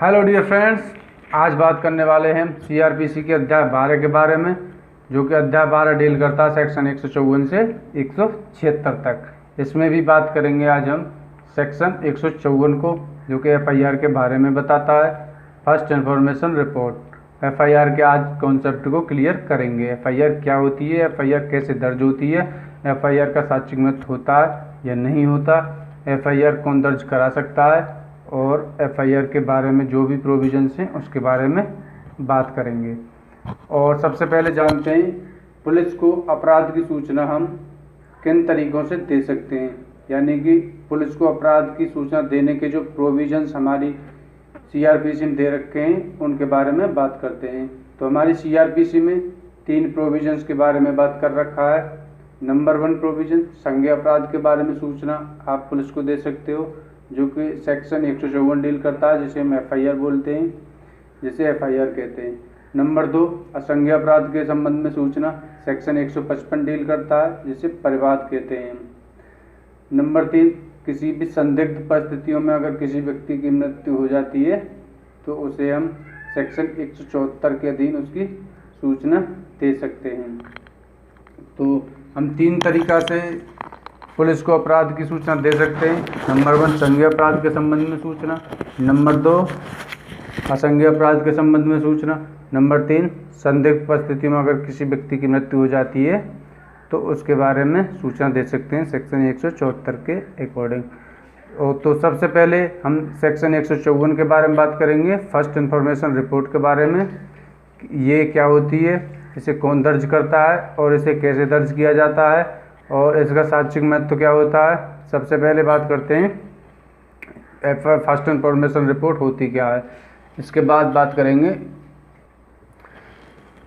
Hello dear friends, आज बात करने वाले हैं सीआरपीसी के अध्याय 12 के बारे में, जो कि अध्याय 12 डील करता है सेक्शन 154 से 176 तक। इसमें भी बात करेंगे आज हम सेक्शन 154 को, जो कि एफआईआर के बारे में बताता है। फर्स्ट इन्फॉर्मेशन रिपोर्ट, एफआईआर के आज कॉन्सेप्ट को क्लियर करेंगे। एफआईआर क्या होती है, एफआईआर कैसे दर्ज होती है, एफआईआर का साक्ष्य महत्व होता है या नहीं होता, एफआईआर कौन दर्ज करा सकता है, और एफआईआर के बारे में जो भी प्रोविजंस हैं उसके बारे में बात करेंगे। और सबसे पहले जानते हैं पुलिस को अपराध की सूचना हम किन तरीक़ों से दे सकते हैं, यानी कि पुलिस को अपराध की सूचना देने के जो प्रोविजंस हमारी सीआरपीसी में दे रखे हैं उनके बारे में बात करते हैं। तो हमारी सीआरपीसी में 3 प्रोविजंस के बारे में बात कर रखा है। नंबर 1 प्रोविजन, संज्ञेय अपराध के बारे में सूचना आप पुलिस को दे सकते हो, जो कि सेक्शन 154 डील करता है, जिसे हम एफआईआर बोलते हैं, जिसे एफआईआर कहते हैं। नंबर 2, असंज्ञेय अपराध के संबंध में सूचना, सेक्शन 155 डील करता है, जिसे परिवाद कहते हैं। नंबर 3, किसी भी संदिग्ध परिस्थितियों में अगर किसी व्यक्ति की मृत्यु हो जाती है तो उसे हम सेक्शन 174 के अधीन उसकी सूचना दे सकते हैं। तो हम 3 तरीक़ा से पुलिस को अपराध की सूचना दे सकते हैं। नंबर 1, संज्ञेय अपराध के संबंध में सूचना। नंबर 2, असंज्ञेय अपराध के संबंध में सूचना। नंबर 3, संदिग्ध परिस्थिति में अगर किसी व्यक्ति की मृत्यु हो जाती है तो उसके बारे में सूचना दे सकते हैं सेक्शन 174 के अकॉर्डिंग। तो सबसे पहले हम सेक्शन 154 के बारे में बात करेंगे, फर्स्ट इन्फॉर्मेशन रिपोर्ट के बारे में। ये क्या होती है, इसे कौन दर्ज करता है और इसे कैसे दर्ज किया जाता है, और इसका साक्ष्यिक महत्व क्या होता है। सबसे पहले बात करते हैं फर्स्ट इन्फॉर्मेशन रिपोर्ट होती क्या है, इसके बाद बात करेंगे।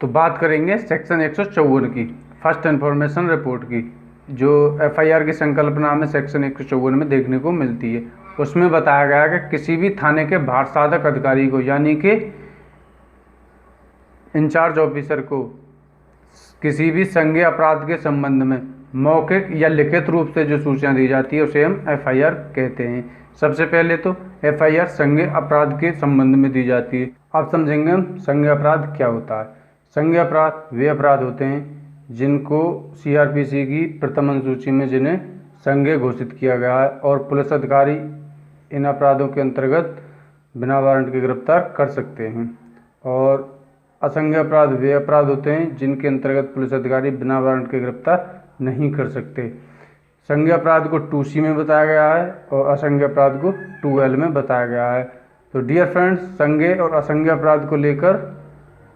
तो बात करेंगे सेक्शन 154 की, फर्स्ट इन्फॉर्मेशन रिपोर्ट की, जो एफआईआर की संकल्पना में सेक्शन 154 में देखने को मिलती है। उसमें बताया गया है कि किसी भी थाने के भार साधक अधिकारी को, यानी कि इंचार्ज ऑफिसर को, किसी भी संज्ञेय अपराध के संबंध में मौखिक या लिखित रूप से जो सूचना दी जाती है उसे हम एफआईआर कहते हैं। सबसे पहले तो एफआईआर संज्ञेय अपराध के संबंध में दी जाती है। अब समझेंगे हम संज्ञेय अपराध क्या होता है। संज्ञेय अपराध वे अपराध होते हैं जिनको सीआरपीसी की प्रथम अनुसूची में जिन्हें संज्ञेय घोषित किया गया है, और पुलिस अधिकारी इन अपराधों के अंतर्गत बिना वारंट के गिरफ्तार कर सकते हैं। और असंज्ञेय अपराध वे अपराध होते हैं जिनके अंतर्गत पुलिस अधिकारी बिना वारंट के गिरफ्तार नहीं कर सकते। संज्ञेय अपराध को 2C में बताया गया है और असंज्ञेय अपराध को 2L में बताया गया है। तो डियर फ्रेंड्स, संज्ञेय और असंज्ञेय अपराध को लेकर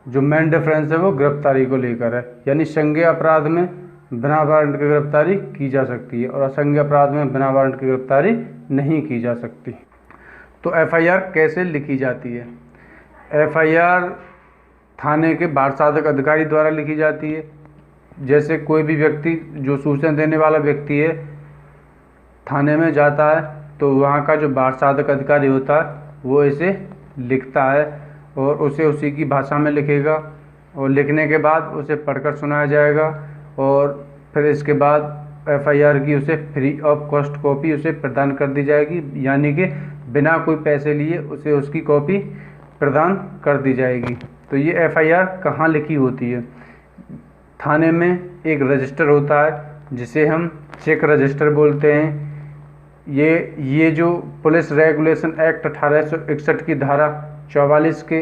जो मेन डिफरेंस है वो गिरफ्तारी को लेकर है, यानी संज्ञेय अपराध में बिना वारंट की गिरफ्तारी की जा सकती है और असंज्ञेय अपराध में बिना वारंट की गिरफ्तारी नहीं की जा सकती। तो एफआईआर कैसे लिखी जाती है। एफआईआर थाने के भार साधक अधिकारी द्वारा लिखी जाती है। जैसे कोई भी व्यक्ति, जो सूचना देने वाला व्यक्ति है, थाने में जाता है तो वहाँ का जो भार साधक अधिकारी होता है वो इसे लिखता है और उसे उसी की भाषा में लिखेगा, और लिखने के बाद उसे पढ़कर सुनाया जाएगा, और फिर इसके बाद एफआईआर की उसे फ्री ऑफ कॉस्ट कॉपी उसे प्रदान कर दी जाएगी, यानी कि बिना कोई पैसे लिए उसे उसकी कॉपी प्रदान कर दी जाएगी। तो ये एफआईआर कहाँ लिखी होती है। थाने में एक रजिस्टर होता है जिसे हम चेक रजिस्टर बोलते हैं। ये जो पुलिस रेगुलेशन एक्ट 1861 की धारा 44 के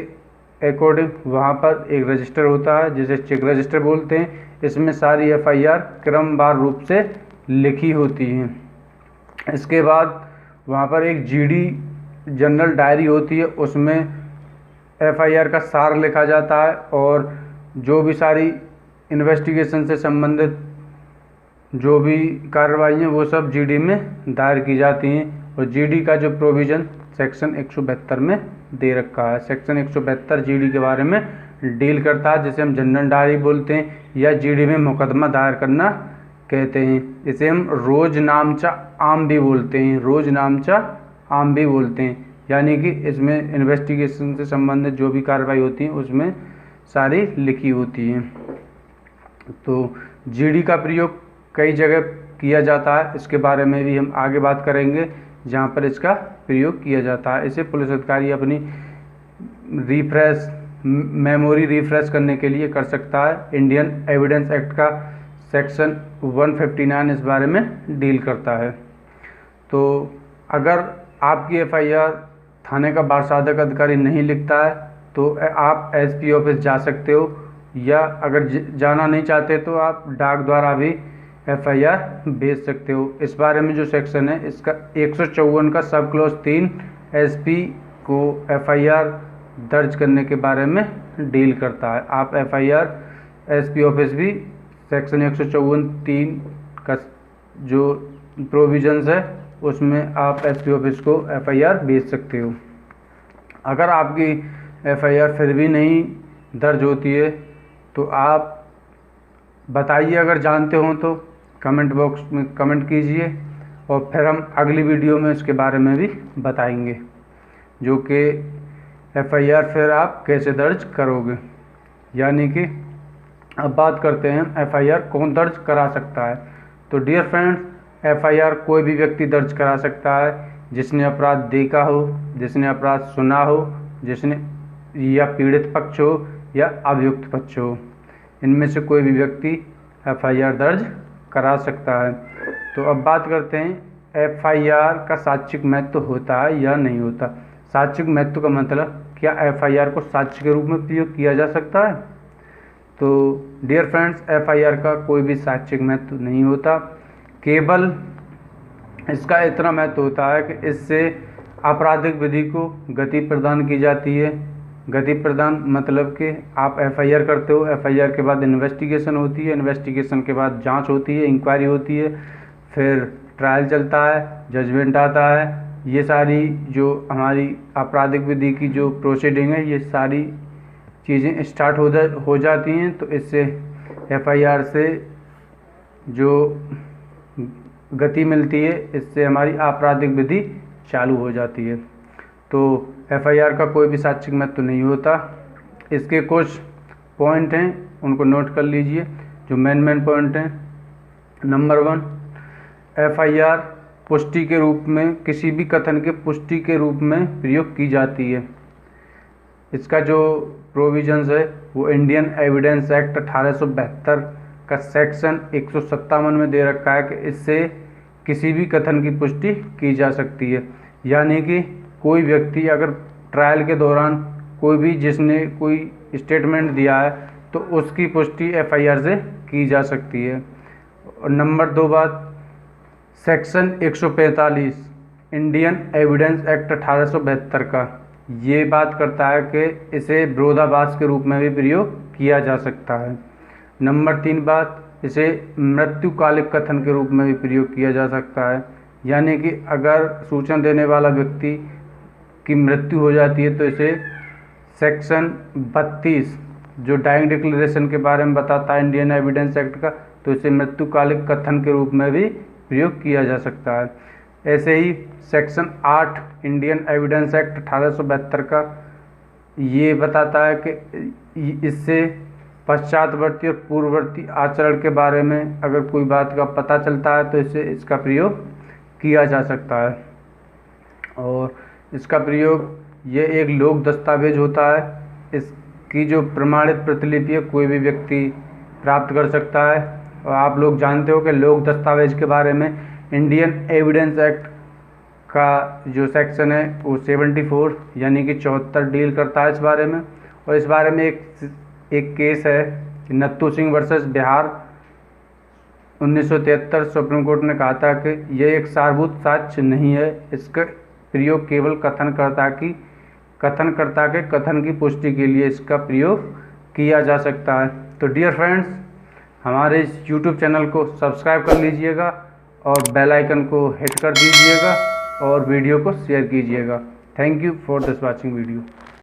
अकॉर्डिंग वहाँ पर एक रजिस्टर होता है जिसे चेक रजिस्टर बोलते हैं। इसमें सारी एफआईआर क्रमवार रूप से लिखी होती हैं। इसके बाद वहाँ पर एक जीडी जनरल डायरी होती है, उसमें एफआईआर का सार लिखा जाता है और जो भी सारी इन्वेस्टिगेशन से संबंधित जो भी कार्रवाई हैं वो सब जीडी में दायर की जाती हैं। और जीडी का जो प्रोविज़न सेक्शन 172 में दे रखा है। सेक्शन 172 जीडी के बारे में डील करता है, जिसे हम जनरल डायरी बोलते हैं या जीडी में मुकदमा दायर करना कहते हैं। इसे हम रोज नामचा आम भी बोलते हैं, रोज नामचा आम भी बोलते हैं, यानी कि इसमें इन्वेस्टिगेशन से संबंधित जो भी कार्रवाई होती है उसमें सारी लिखी होती हैं। तो जीडी का प्रयोग कई जगह किया जाता है, इसके बारे में भी हम आगे बात करेंगे जहाँ पर इसका प्रयोग किया जाता है। इसे पुलिस अधिकारी अपनी रिफ्रेश मेमोरी रिफ्रेश करने के लिए कर सकता है। इंडियन एविडेंस एक्ट का सेक्शन 159 इस बारे में डील करता है। तो अगर आपकी एफआईआर थाने का बारसाधक अधिकारी नहीं लिखता है तो आप एसपी ऑफिस जा सकते हो, या अगर जाना नहीं चाहते तो आप डाक द्वारा भी एफआईआर भेज सकते हो। इस बारे में जो सेक्शन है इसका 154 का सब क्लॉज 3 एसपी को एफआईआर दर्ज करने के बारे में डील करता है। आप एफआईआर एसपी ऑफिस भी सेक्शन 154(3) का जो प्रोविजंस है उसमें आप एसपी ऑफिस को एफआईआर भेज सकते हो। अगर आपकी एफआईआर फिर भी नहीं दर्ज होती है तो आप बताइए, अगर जानते हो तो कमेंट बॉक्स में कमेंट कीजिए, और फिर हम अगली वीडियो में इसके बारे में भी बताएंगे, जो कि एफआईआर फिर आप कैसे दर्ज करोगे। यानी कि अब बात करते हैं एफआईआर कौन दर्ज करा सकता है। तो डियर फ्रेंड्स, एफआईआर कोई भी व्यक्ति दर्ज करा सकता है जिसने अपराध देखा हो, जिसने अपराध सुना हो, जिसने या पीड़ित पक्ष हो या अभियुक्त पक्ष हो। इनमें से कोई भी व्यक्ति एफआईआर दर्ज करा सकता है। तो अब बात करते हैं एफआईआर का साक्ष्यिक महत्व होता है या नहीं होता। साक्ष्यिक महत्व का मतलब, क्या एफआईआर को साक्ष्य के रूप में प्रयोग किया जा सकता है? तो डियर फ्रेंड्स, एफआईआर का कोई भी साक्ष्यिक महत्व नहीं होता। केवल इसका इतना महत्व होता है कि इससे आपराधिक विधि को गति प्रदान की जाती है। गति प्रदान मतलब कि आप एफआईआर करते हो, एफआईआर के बाद इन्वेस्टिगेशन होती है, इन्वेस्टिगेशन के बाद जांच होती है, इंक्वायरी होती है, फिर ट्रायल चलता है, जजमेंट आता है। ये सारी जो हमारी आपराधिक विधि की जो प्रोसीडिंग है, ये सारी चीज़ें स्टार्ट हो जाती हैं। तो इससे एफआईआर से जो गति मिलती है, इससे हमारी आपराधिक विधि चालू हो जाती है। तो एफआईआर का कोई भी साक्ष्यिक महत्व नहीं होता। इसके कुछ पॉइंट हैं, उनको नोट कर लीजिए, जो मेन पॉइंट हैं। नंबर 1, एफआईआर पुष्टि के रूप में, किसी भी कथन के पुष्टि के रूप में प्रयोग की जाती है। इसका जो प्रोविजंस है वो इंडियन एविडेंस एक्ट 1872 का सेक्शन 157 में दे रखा है कि इससे किसी भी कथन की पुष्टि की जा सकती है। यानी कि कोई व्यक्ति अगर ट्रायल के दौरान कोई भी जिसने कोई स्टेटमेंट दिया है तो उसकी पुष्टि एफआईआर से की जा सकती है। और नंबर 2 बात, सेक्शन 145 इंडियन एविडेंस एक्ट 1872 का ये बात करता है कि इसे विरोधाभास के रूप में भी प्रयोग किया जा सकता है। नंबर 3 बात, इसे मृत्युकालिक कथन के रूप में भी प्रयोग किया जा सकता है। यानी कि अगर सूचना देने वाला व्यक्ति की मृत्यु हो जाती है तो इसे सेक्शन 32 जो डाइंग डिक्लेरेशन के बारे में बताता है इंडियन एविडेंस एक्ट का, तो इसे मृत्युकालिक कथन के रूप में भी प्रयोग किया जा सकता है। ऐसे ही सेक्शन 8 इंडियन एविडेंस एक्ट 1872 का ये बताता है कि इससे पश्चातवर्ती और पूर्ववर्ती आचरण के बारे में अगर कोई बात का पता चलता है तो इसका प्रयोग किया जा सकता है। और इसका प्रयोग ये एक लोक दस्तावेज होता है। इसकी जो प्रमाणित प्रतिलिपि है कोई भी व्यक्ति प्राप्त कर सकता है। और आप लोग जानते हो कि लोक दस्तावेज के बारे में इंडियन एविडेंस एक्ट का जो सेक्शन है वो 74 यानी कि 74 डील करता है इस बारे में। और इस बारे में एक केस है Nathu Singh versus Bihar 1973। Supreme Court ने कहा था कि यह एक सारभूत साक्ष्य नहीं है, इसका प्रयोग केवल कथनकर्ता के कथन की पुष्टि के लिए इसका प्रयोग किया जा सकता है। तो डियर फ्रेंड्स, हमारे इस YouTube चैनल को सब्सक्राइब कर लीजिएगा और बेल आइकन को हिट कर दीजिएगा और वीडियो को शेयर कीजिएगा। Thank you for this watching video.